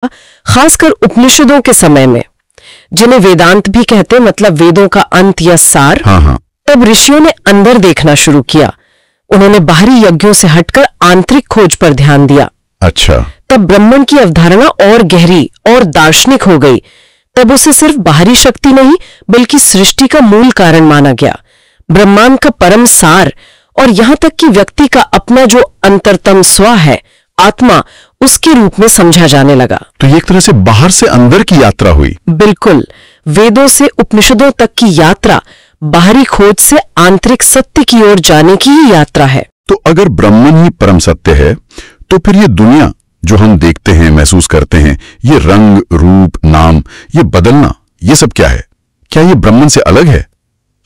खासकर उपनिषदों के समय में, जिन्हें वेदांत भी कहते, मतलब वेदों का अंत या सार। तब ऋषियों ने अंदर देखना शुरू किया। उन्होंने बाहरी यज्ञों से हटकर आंतरिक खोज पर ध्यान दिया। अच्छा। तब ब्रह्मांड की अवधारणा और गहरी और दार्शनिक हो गई। तब उसे सिर्फ बाहरी शक्ति नहीं बल्कि सृष्टि का मूल कारण माना गया, ब्रह्मांड का परम सार, और यहां तक कि व्यक्ति का अपना जो अंतरतम स्व है, आत्मा, उसके रूप में समझा जाने लगा। तो ये एक तरह से बाहर से अंदर की यात्रा हुई। बिल्कुल, वेदों से उपनिषदों तक की यात्रा बाहरी खोज से आंतरिक सत्य की ओर जाने की ही यात्रा है। तो अगर ब्रह्मन ही परम सत्य है, तो फिर ये दुनिया जो हम देखते हैं, महसूस करते हैं, ये रंग, रूप, नाम, ये बदलना, ये सब क्या है? क्या ये ब्रह्मन से अलग है?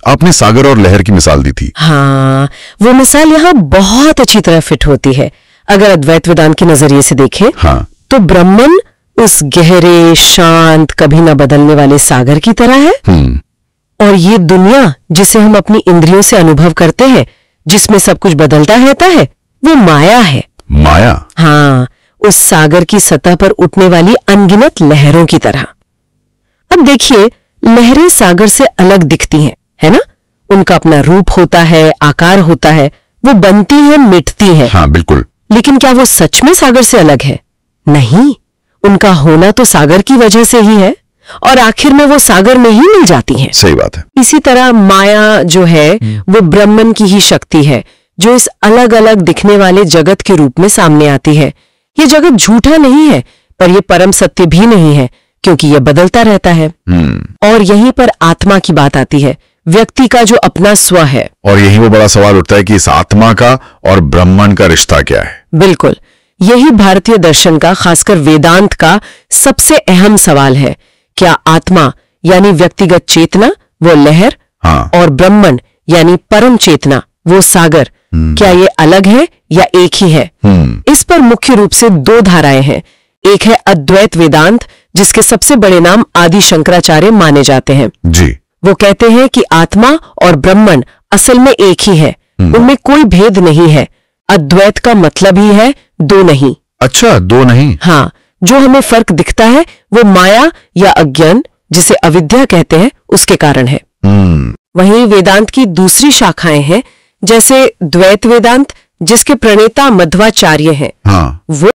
आपने सागर और लहर की मिसाल दी थी। हाँ, वो मिसाल यहाँ बहुत अच्छी तरह फिट होती है। अगर अद्वैत वेदांत के नजरिए से देखें, हाँ, तो ब्रह्मन उस गहरे, शांत, कभी न बदलने वाले सागर की तरह है, और ये दुनिया जिसे हम अपनी इंद्रियों से अनुभव करते हैं, जिसमें सब कुछ बदलता रहता है, वो माया है। माया? हाँ, उस सागर की सतह पर उठने वाली अनगिनत लहरों की तरह। अब देखिए, लहरें सागर से अलग दिखती हैं, है ना? उनका अपना रूप होता है, आकार होता है, वो बनती हैं, मिटती हैं। हाँ, बिल्कुल। लेकिन क्या वो सच में सागर से अलग है? नहीं, उनका होना तो सागर की वजह से ही है, और आखिर में वो सागर में ही मिल जाती हैं। सही बात है। इसी तरह माया जो है वो ब्रह्मन की ही शक्ति है, जो इस अलग अलग दिखने वाले जगत के रूप में सामने आती है। ये जगत झूठा नहीं है, पर यह परम सत्य भी नहीं है, क्योंकि यह बदलता रहता है। और यहीं पर आत्मा की बात आती है, व्यक्ति का जो अपना स्व है। और यही वो बड़ा सवाल उठता है कि इस आत्मा का और ब्रह्मांड का रिश्ता क्या है? बिल्कुल, यही भारतीय दर्शन का, खासकर वेदांत का सबसे अहम सवाल है। क्या आत्मा यानी व्यक्तिगत चेतना, वो लहर, हाँ, और ब्रह्मन यानी परम चेतना, वो सागर, क्या ये अलग है या एक ही है? इस पर मुख्य रूप से दो धाराएं हैं। एक है अद्वैत वेदांत, जिसके सबसे बड़े नाम आदि शंकराचार्य माने जाते हैं जी। वो कहते हैं कि आत्मा और ब्रह्मन असल में एक ही है, उनमें कोई भेद नहीं है। अद्वैत का मतलब ही है दो नहीं। अच्छा, दो नहीं? हाँ, जो हमें फर्क दिखता है वो माया या अज्ञान, जिसे अविद्या कहते हैं, उसके कारण है। वहीं वेदांत की दूसरी शाखाएं हैं, जैसे द्वैत वेदांत, जिसके प्रणेता मध्वाचार्य हैं। हाँ। वो